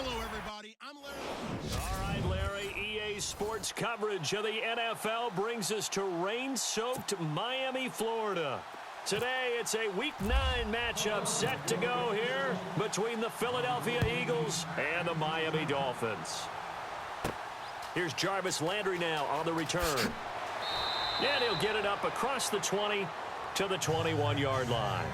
Hello, everybody. I'm Larry. All right, Larry, EA Sports coverage of the NFL brings us to rain-soaked Miami, Florida. Today, it's a Week 9 matchup set to go here between the Philadelphia Eagles and the Miami Dolphins. Here's Jarvis Landry now on the return. And he'll get it up across the 20 to the 21-yard line.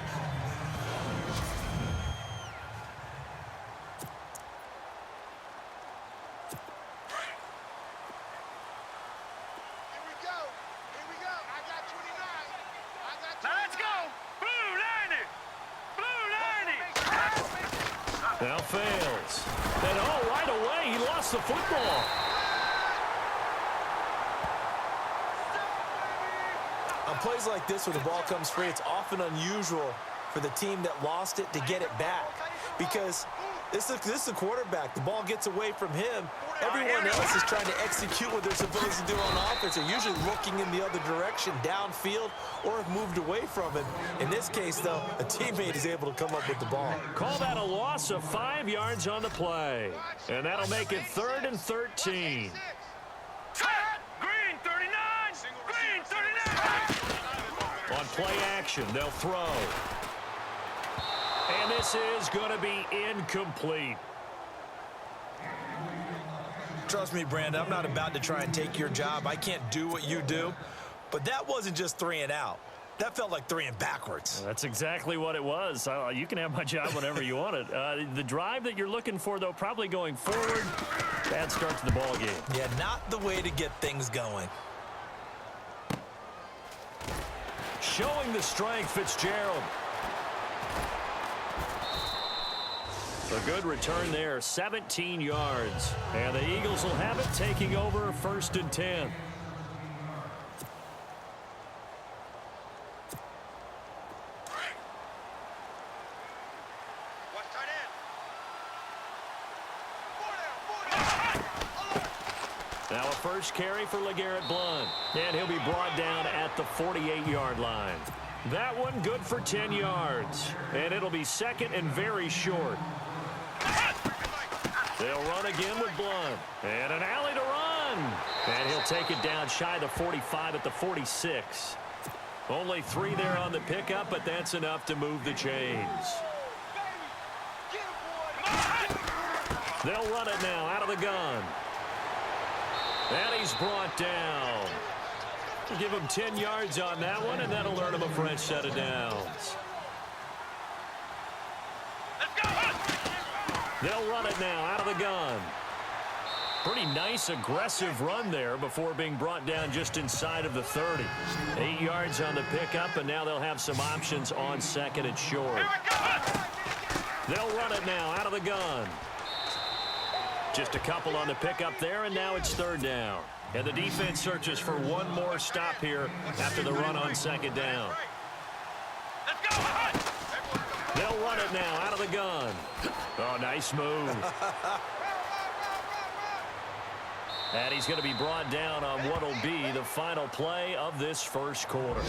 Now fails. And right away, he lost the football. On plays like this where the ball comes free, it's often unusual for the team that lost it to get it back. Because this is the quarterback. The ball gets away from him. Everyone else is trying to execute what they're supposed to do on offense. They're usually looking in the other direction, downfield, or have moved away from it. In this case, though, a teammate is able to come up with the ball. Call that a loss of 5 yards on the play. And that'll make it 3rd and 13. Green 39! Green 39! On play action, they'll throw. And this is going to be incomplete. Trust me, Brandon, I'm not about to try and take your job. I can't do what you do. But that wasn't just 3 and out. That felt like 3 and backwards. That's exactly what it was. You can have my job whenever you want it. The drive that you're looking for, though, probably going forward. Bad start to the ball game. Yeah, not the way to get things going. Showing the strength, Fitzgerald. A good return there, 17 yards. And the Eagles will have it, taking over 1st and 10. Now a first carry for LeGarrette Blount. And he'll be brought down at the 48-yard line. That one good for 10 yards. And it'll be 2nd and very short. They'll run again with Blount. And an alley to run. And he'll take it down shy of the 45 at the 46. Only 3 there on the pickup, but that's enough to move the chains. They'll run it now out of the gun. And he's brought down. We'll give him 10 yards on that one, and that'll earn him a fresh set of downs. They'll run it now out of the gun. Pretty nice, aggressive run there before being brought down just inside of the 30. 8 yards on the pickup, and now they'll have some options on 2nd and short. They'll run it now out of the gun. Just a couple on the pickup there, and now it's 3rd down. And the defense searches for one more stop here after the run on 2nd down. They'll run it now out of the gun. Oh, nice move. And he's going to be brought down on what will be the final play of this first quarter.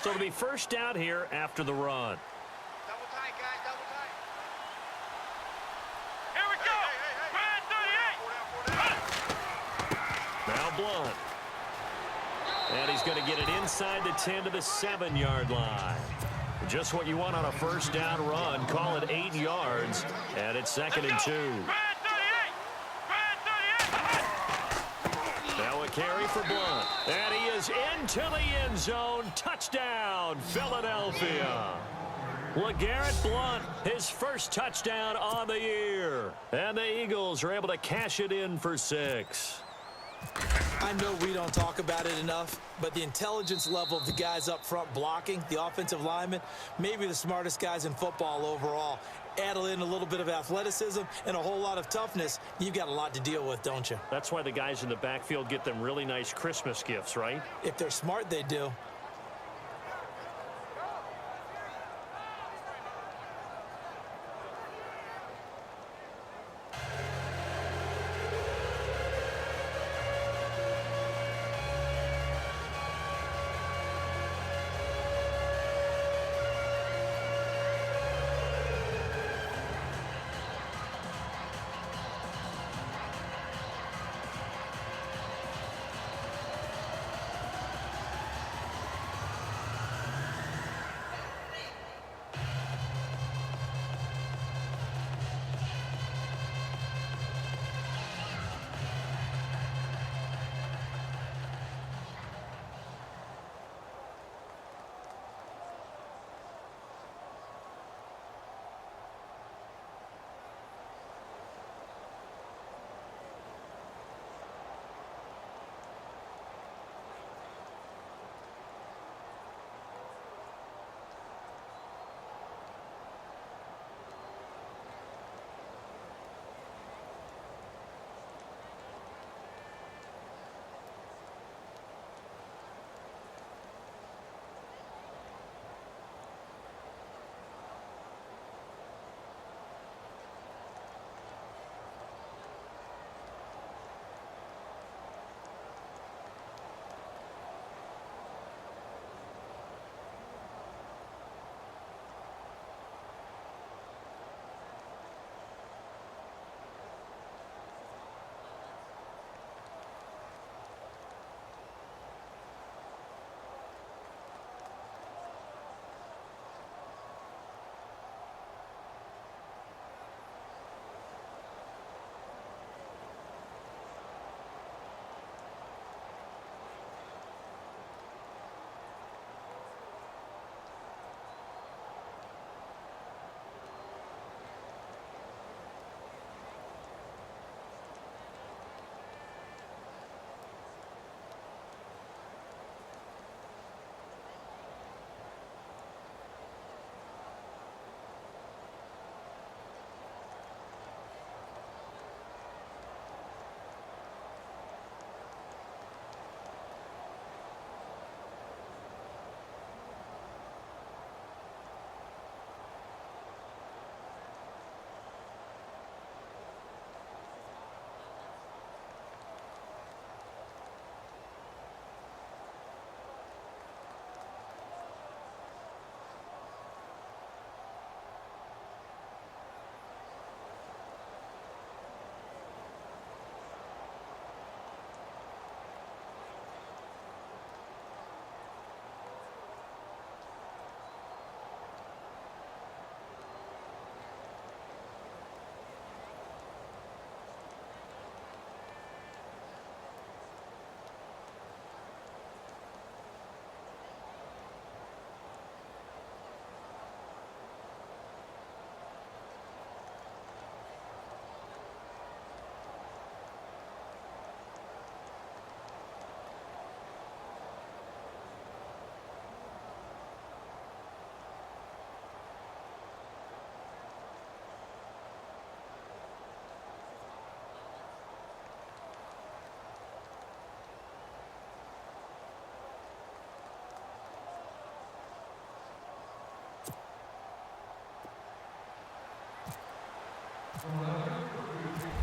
So it'll be first down here after the run. Double tight, guys, double tight. Here we go. Brad 38. Now Blount. And he's going to get it inside the 10 to the 7-yard line. Just what you want on a first down run. Call it 8 yards. And it's 2nd and 2. Brad 38. Now a carry for Blount. And he is into the end zone. Touchdown, Philadelphia. LeGarrette Blount, his first touchdown on the year. And the Eagles are able to cash it in for 6. I know we don't talk about it enough, but the intelligence level of the guys up front blocking, the offensive linemen, maybe the smartest guys in football overall. Add in a little bit of athleticism and a whole lot of toughness, you've got a lot to deal with, don't you? That's why the guys in the backfield get them really nice Christmas gifts, right? If they're smart, they do.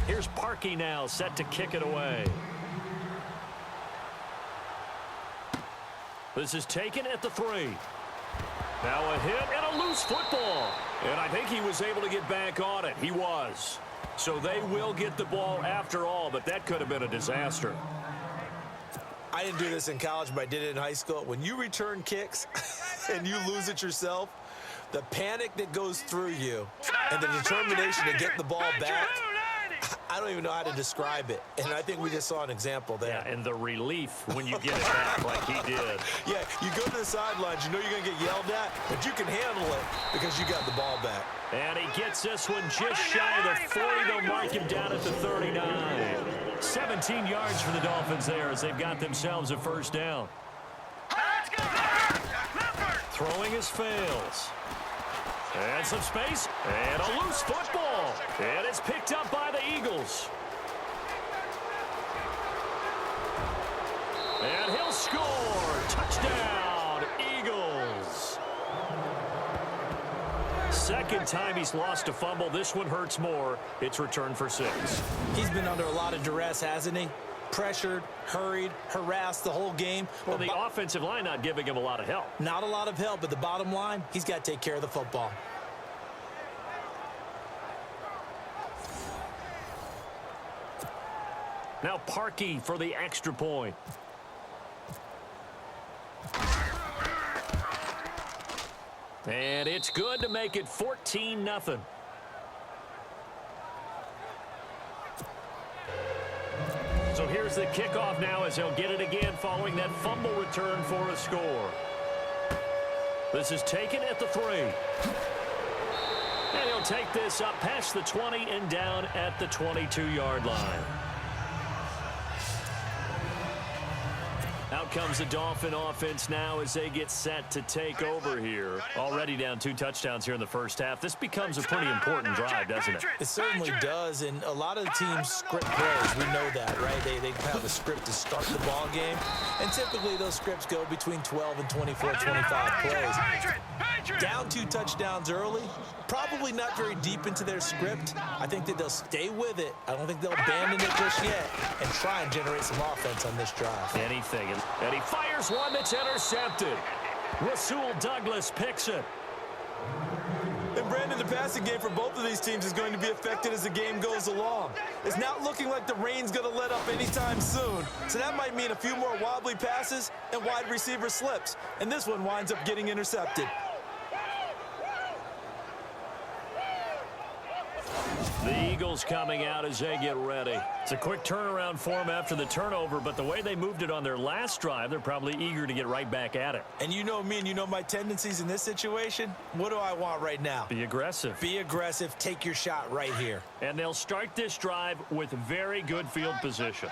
Here's Parkey now, set to kick it away. This is taken at the 3. Now a hit and a loose football. And I think he was able to get back on it. He was. So they will get the ball after all, but that could have been a disaster. I didn't do this in college, but I did it in high school. When you return kicks and you lose it yourself, the panic that goes through you and the determination to get the ball back, I don't even know how to describe it. And I think we just saw an example there. Yeah, and the relief when you get it back like he did. Yeah, you go to the sidelines, you know you're going to get yelled at, but you can handle it because you got the ball back. And he gets this one just shy of the 40. They'll mark him down at the 39. 17 yards for the Dolphins there as they've got themselves a first down. Throwing his fails. And some space. And a loose football. And it's picked up by the Eagles. And he'll score. Touchdown, Eagles. Second time he's lost a fumble. This one hurts more. It's returned for 6. He's been under a lot of duress, hasn't he? Pressured, hurried, harassed the whole game. Well, the offensive line not giving him a lot of help. Not a lot of help, but the bottom line, he's got to take care of the football. Now Parkey for the extra point. And it's good to make it 14-0. So here's the kickoff now as he'll get it again following that fumble return for a score. This is taken at the 3. And he'll take this up past the 20 and down at the 22-yard line. Out comes the Dolphin offense now as they get set to take over here. Already down 2 touchdowns here in the first half. This becomes a pretty important drive, doesn't it? It certainly does, and a lot of the teams script plays. We know that, right? They have a script to start the ball game, and typically those scripts go between 12 and 24, 25 plays. Down 2 touchdowns early, probably not very deep into their script. I think that they'll stay with it. I don't think they'll abandon it just yet and try and generate some offense on this drive. Anything. And he fires one that's intercepted. Rasul Douglas picks it. And Brandon, the passing game for both of these teams is going to be affected as the game goes along. It's not looking like the rain's going to let up anytime soon. So that might mean a few more wobbly passes and wide receiver slips. And this one winds up getting intercepted. The Eagles coming out as they get ready. It's a quick turnaround for them after the turnover, but the way they moved it on their last drive, they're probably eager to get right back at it. And you know me and you know my tendencies in this situation. What do I want right now? Be aggressive. Be aggressive. Take your shot right here. And they'll start this drive with very good field position.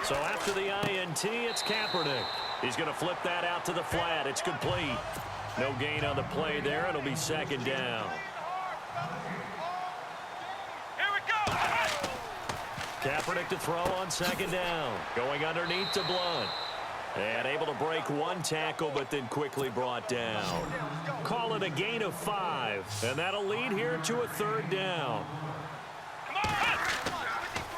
So after the INT, it's Kaepernick. He's going to flip that out to the flat. It's complete. No gain on the play there. It'll be second down. Here we go. Kaepernick to throw on second down. Going underneath to Blunt. And able to break one tackle, but then quickly brought down. Call it a gain of 5. And that'll lead here to a third down.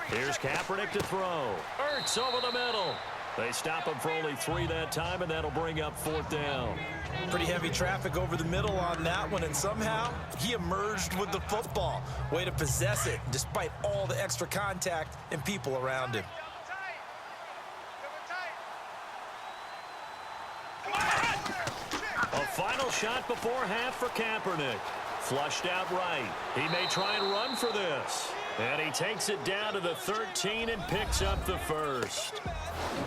Here's Kaepernick to throw. Ertz over the middle. They stop him for only 3 that time, and that'll bring up fourth down. Pretty heavy traffic over the middle on that one, and somehow he emerged with the football. Way to possess it, despite all the extra contact and people around him. A final shot before half for Kaepernick. Flushed out right. He may try and run for this. And he takes it down to the 13 and picks up the first.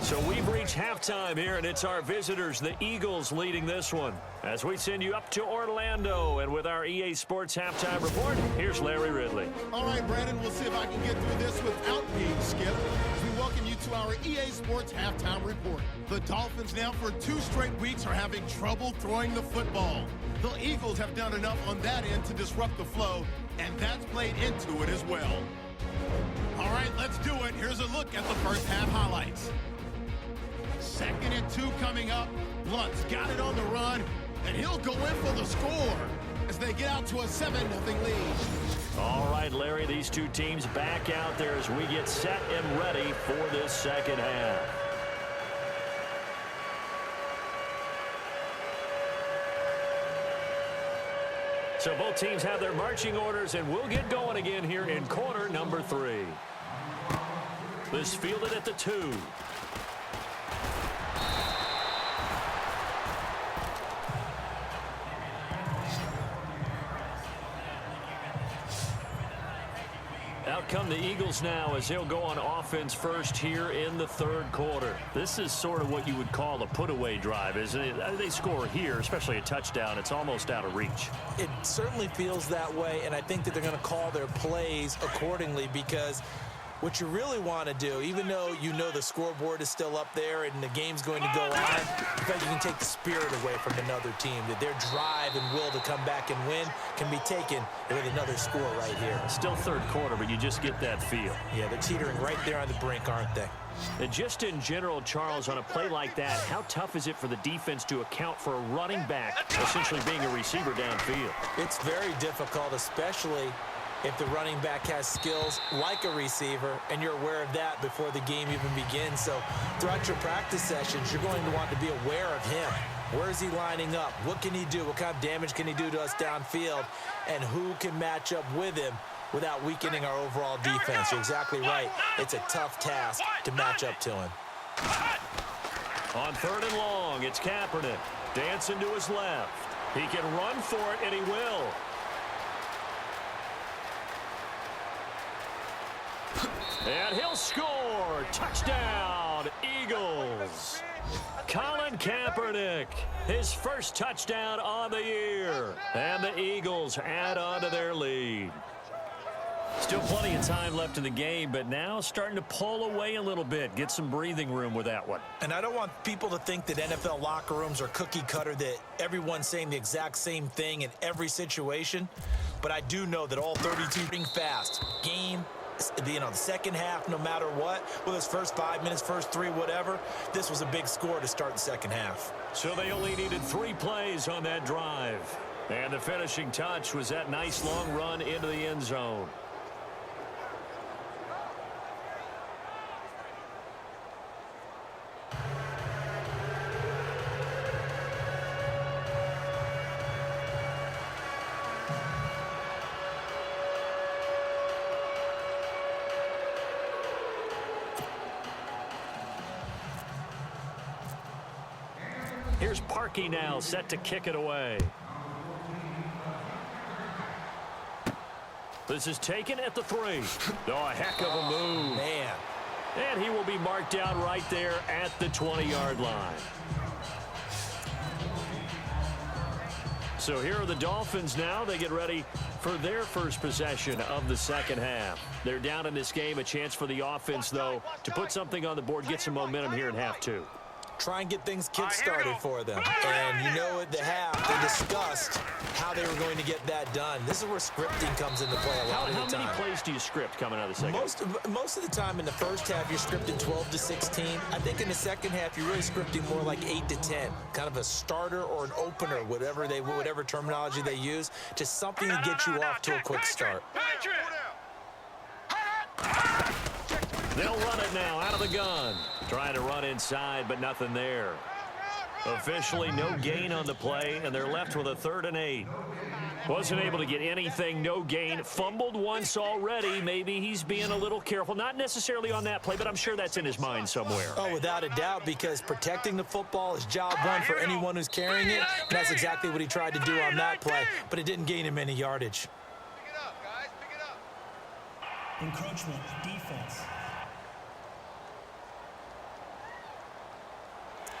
So we've reached halftime here, and it's our visitors, the Eagles, leading this one. As we send you up to Orlando, and with our EA Sports Halftime Report, here's Larry Ridley. All right, Brandon, we'll see if I can get through this without being skipped as we welcome you to our EA Sports Halftime Report. The Dolphins now for 2 straight weeks are having trouble throwing the football. The Eagles have done enough on that end to disrupt the flow, and that's played into it as well. All right, let's do it. Here's a look at the first half highlights. 2nd and 2 coming up. Blunt's got it on the run, and he'll go in for the score as they get out to a 7-0 lead. All right, Larry, these two teams back out there as we get set and ready for this second half. So both teams have their marching orders, and we'll get going again here in quarter number 3. This fielded at the 2. Out come the Eagles now as they'll go on offense first here in the third quarter. This is sort of what you would call a put-away drive, isn't it? They score here, especially a touchdown. It's almost out of reach. It certainly feels that way, and I think that they're going to call their plays accordingly, because what you really want to do, even though you know the scoreboard is still up there and the game's going to go on, I think you can take the spirit away from another team, that their drive and will to come back and win can be taken with another score right here. Still third quarter, but you just get that feel. Yeah, they're teetering right there on the brink, aren't they? And just in general, Charles, on a play like that, how tough is it for the defense to account for a running back essentially being a receiver downfield? It's very difficult, especially if the running back has skills like a receiver, and you're aware of that before the game even begins. So throughout your practice sessions, you're going to want to be aware of him. Where is he lining up? What can he do? What kind of damage can he do to us downfield? And who can match up with him without weakening our overall defense? You're exactly right. It's a tough task to match up to him. On 3rd and long, it's Kaepernick. Dancing to his left. He can run for it, and he will. And he'll score. Touchdown, Eagles. Colin Kaepernick, his first touchdown on the year. And the Eagles add on to their lead. Still plenty of time left in the game, but now starting to pull away a little bit. Get some breathing room with that one. And I don't want people to think that NFL locker rooms are cookie cutter, that everyone's saying the exact same thing in every situation. But I do know that all 32 being fast. Game, the second half, no matter what, whether it's first 5 minutes, first 3, whatever, this was a big score to start the second half. So they only needed 3 plays on that drive. And the finishing touch was that nice long run into the end zone. Here's Parkey now, set to kick it away. This is taken at the 3. Oh, a heck of a move. Man. And he will be marked down right there at the 20-yard line. So here are the Dolphins now. They get ready for their first possession of the second half. They're down in this game. A chance for the offense, though, to put something on the board, get some momentum here in half 2. Try and get things kick-started for them. And you know at the half, they discussed how they were going to get that done. This is where scripting comes into play a lot of the time. How many plays do you script coming out of the second half? Most of the time in the first half, you're scripting 12 to 16. I think in the second half, you're really scripting more like 8 to 10. Kind of a starter or an opener, whatever terminology they use. Just something to get you off to a quick start. They'll run it now out of the gun. Trying to run inside, but nothing there. Officially no gain on the play, and they're left with a 3rd and 8. Wasn't able to get anything, no gain. Fumbled once already. Maybe he's being a little careful. Not necessarily on that play, but I'm sure that's in his mind somewhere. Oh, without a doubt, because protecting the football is job one for anyone who's carrying it. And that's exactly what he tried to do on that play, but it didn't gain him any yardage. Pick it up, guys. Pick it up. Encroachment defense.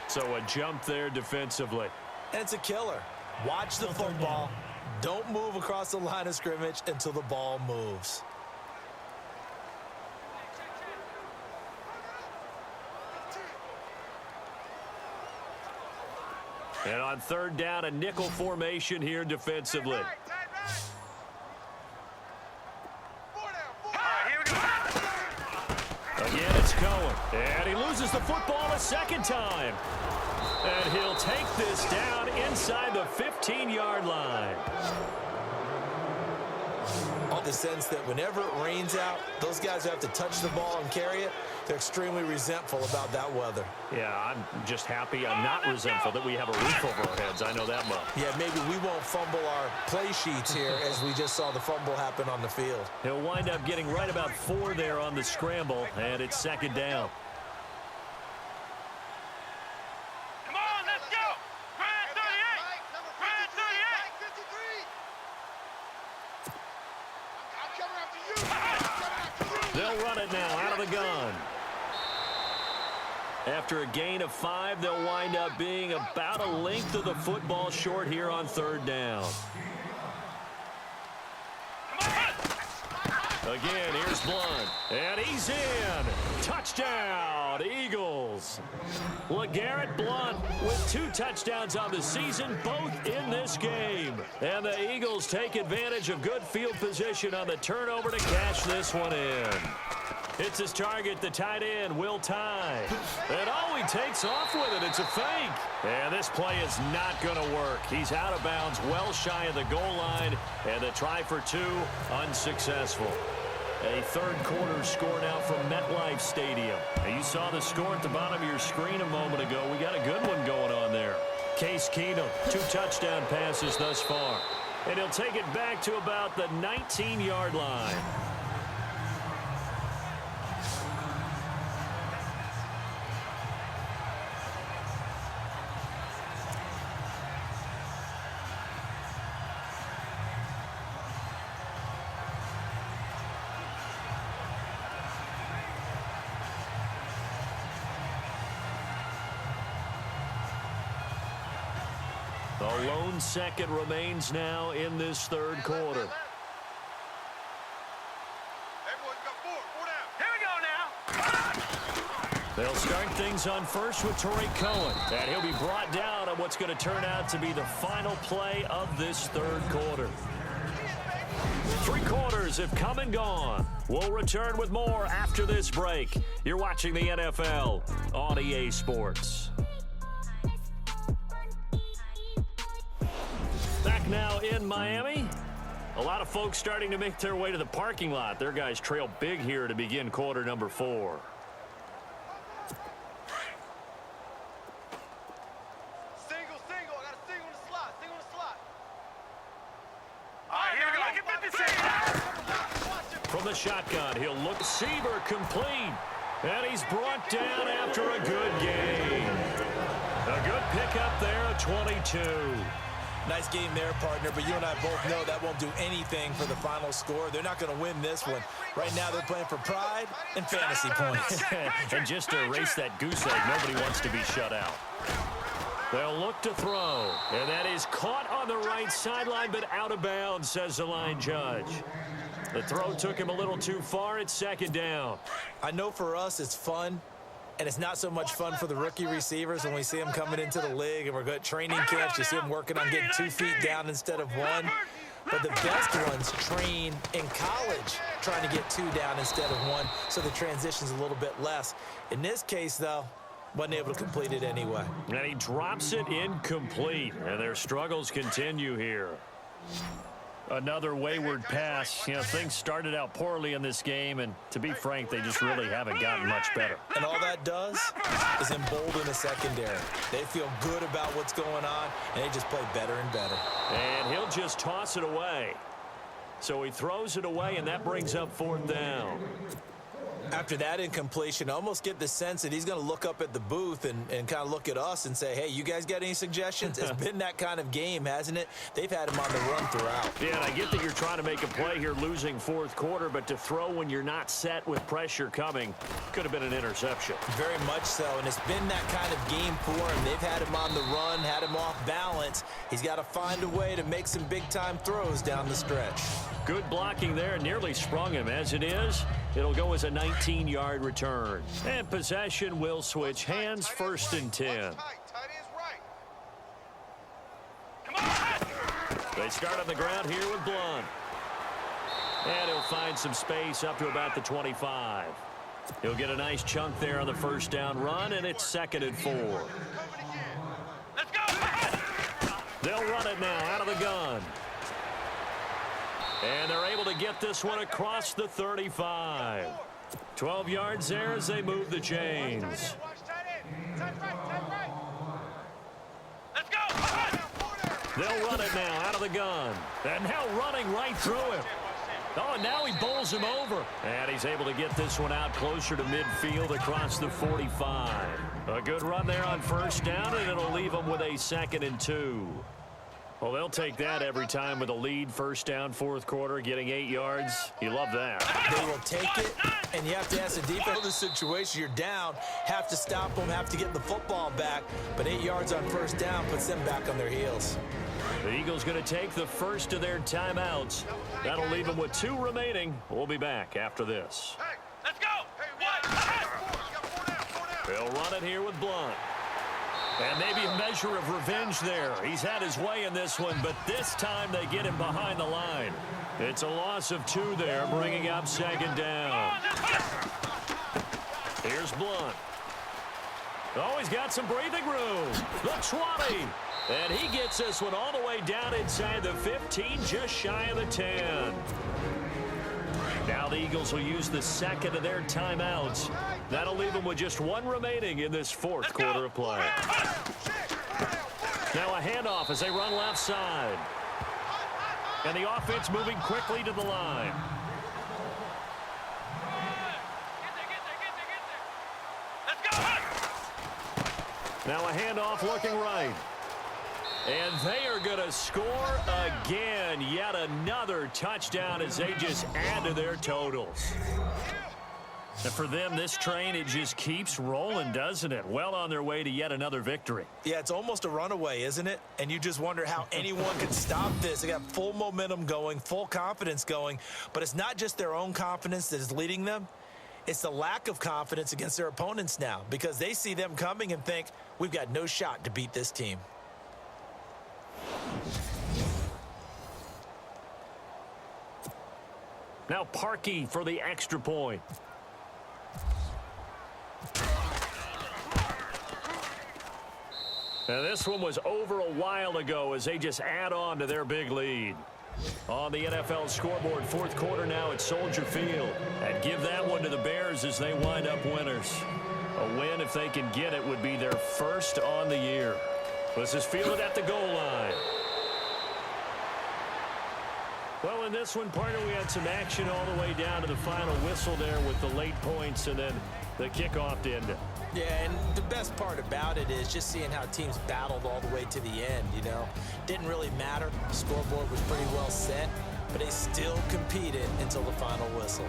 So a jump there defensively. And it's a killer. Watch the football. Don't move across the line of scrimmage until the ball moves. And on 3rd down, a nickel formation here defensively. Again, it's Cohen. And he loses the football a second time. And he'll take this down inside the 15-yard line. In the sense that whenever it rains out, those guys who have to touch the ball and carry it, they're extremely resentful about that weather. Yeah, I'm just happy I'm not resentful that we have a roof over our heads. I know that much. Yeah, maybe we won't fumble our play sheets here as we just saw the fumble happen on the field. He'll wind up getting right about 4 there on the scramble, and it's 2nd down. Come on, let's go! Red 38! Red 38! I'm coming after you! They'll run it now out of the gun. After a gain of 5, they'll wind up being about a length of the football short here on 3rd down. Again, here's Blunt, and he's in. Touchdown, Eagles. LeGarrette Blunt with 2 touchdowns on the season, both in this game. And the Eagles take advantage of good field position on the turnover to cash this one in. It's his target, the tight end, Will Tye. And oh, he takes off with it. It's a fake. And this play is not going to work. He's out of bounds, well shy of the goal line. And the try for 2, unsuccessful. A 3rd quarter score now from MetLife Stadium. And you saw the score at the bottom of your screen a moment ago. We got a good one going on there. Case Keenum, 2 touchdown passes thus far. And he'll take it back to about the 19-yard line. The lone second remains now in this 3rd quarter. Everyone's got 4 down. Here we go now. They'll start things on first with Tariq Cohen. And he'll be brought down on what's going to turn out to be the final play of this 3rd quarter. 3 quarters have come and gone. We'll return with more after this break. You're watching the NFL on EA Sports. Back now in Miami. A lot of folks starting to make their way to the parking lot. Their guys trail big here to begin quarter number 4. Single. I got a single in the slot. All right, here we go. Watch him. From the shotgun, he'll look. Receiver complete. And he's brought down after a good game. A good pickup there at 22. Nice game there, partner, but you and I both know that won't do anything for the final score. They're not going to win this one. Right now, they're playing for pride and fantasy points. And just to erase that goose egg, nobody wants to be shut out. They'll look to throw, and that is caught on the right sideline, but out of bounds, says the line judge. The throw took him a little too far. It's 2nd down. I know for us it's fun, and it's not so much fun for the rookie receivers when we see them coming into the league and we're good training camps. You see them working on getting 2 feet down instead of 1. But the best ones train in college trying to get 2 down instead of 1, so the transition's a little bit less. In this case, though, wasn't able to complete it anyway. And he drops it incomplete, and their struggles continue here. Another wayward pass. You know, things started out poorly in this game, and to be frank, they just really haven't gotten much better. And all that does is embolden the secondary. They feel good about what's going on, and they just play better and better. And he'll just toss it away. So he throws it away, and that brings up 4th down. After that incompletion, I almost get the sense that he's going to look up at the booth and kind of look at us and say, hey, you guys got any suggestions? It's been that kind of game, hasn't it? They've had him on the run throughout. Yeah, and I get that you're trying to make a play here losing 4th quarter, but to throw when you're not set with pressure coming could have been an interception. Very much so, and it's been that kind of game for him. They've had him on the run, had him off balance. He's got to find a way to make some big-time throws down the stretch. Good blocking there, nearly sprung him. As it is, it'll go as a 19-yard return. And possession will switch hands, 1st and 10. Tight end's right. Come on. They start on the ground here with Blunt. And he'll find some space up to about the 25. He'll get a nice chunk there on the 1st down run, and it's 2nd and 4. Let's go. They'll run it now out of the gun. And they're able to get this one across the 35. 12 yards there as they move the chains. Watch tight end. Tight right. Let's go. They'll run it now out of the gun. And now running right through him. Oh, and now he bowls him over. And he's able to get this one out closer to midfield across the 45. A good run there on first down, and it'll leave them with a 2nd and 2. Well, they'll take that every time with a lead, first down, fourth quarter, getting 8 yards. You love that. They will take it, and you have to ask the defense. In this situation, you're down, have to stop them, have to get the football back, but 8 yards on first down puts them back on their heels. The Eagles going to take the first of their timeouts. That'll leave them with 2 remaining. We'll be back after this. Hey, let's go. They'll run it here with Blunt. And maybe a measure of revenge there. He's had his way in this one, but this time they get him behind the line. It's a loss of 2 there, bringing up 2nd down. Here's Blunt. Oh, he's got some breathing room. The 20. And he gets this one all the way down inside the 15, just shy of the 10. Now the Eagles will use the 2nd of their timeouts. That'll leave them with just 1 remaining in this 4th quarter of play. Now a handoff as they run left side. And the offense moving quickly to the line. Let's go. Now a handoff looking right. And they are going to score again. Yet another touchdown as they just add to their totals. And for them, this train, it just keeps rolling, doesn't it? Well on their way to yet another victory. Yeah, it's almost a runaway, isn't it? And you just wonder how anyone can stop this. They got full momentum going, full confidence going. But it's not just their own confidence that is leading them. It's the lack of confidence against their opponents now, because they see them coming and think, we've got no shot to beat this team. Now Parkey for the extra point. Now this one was over a while ago as they just add on to their big lead. On the NFL scoreboard, 4th quarter now at Soldier Field. And give that one to the Bears as they wind up winners. A win, if they can get it, would be their first on the year. This is fielded at the goal line. Well, in this one, partner, we had some action all the way down to the final whistle there with the late points and then the kickoff to end it. Yeah, and the best part about it is just seeing how teams battled all the way to the end, you know. Didn't really matter. The scoreboard was pretty well set, but they still competed until the final whistle.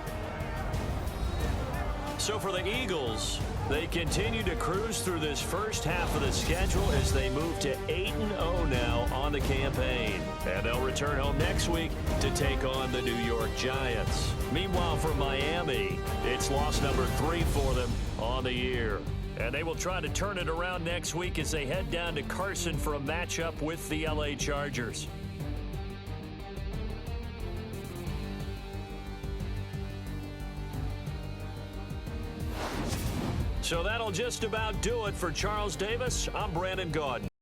So for the Eagles, they continue to cruise through this first half of the schedule as they move to 8-0 now on the campaign. And they'll return home next week to take on the New York Giants. Meanwhile, for Miami, it's loss number 3 for them on the year. And they will try to turn it around next week as they head down to Carson for a matchup with the LA Chargers. So that'll just about do it for Charles Davis. I'm Brandon Gaudin.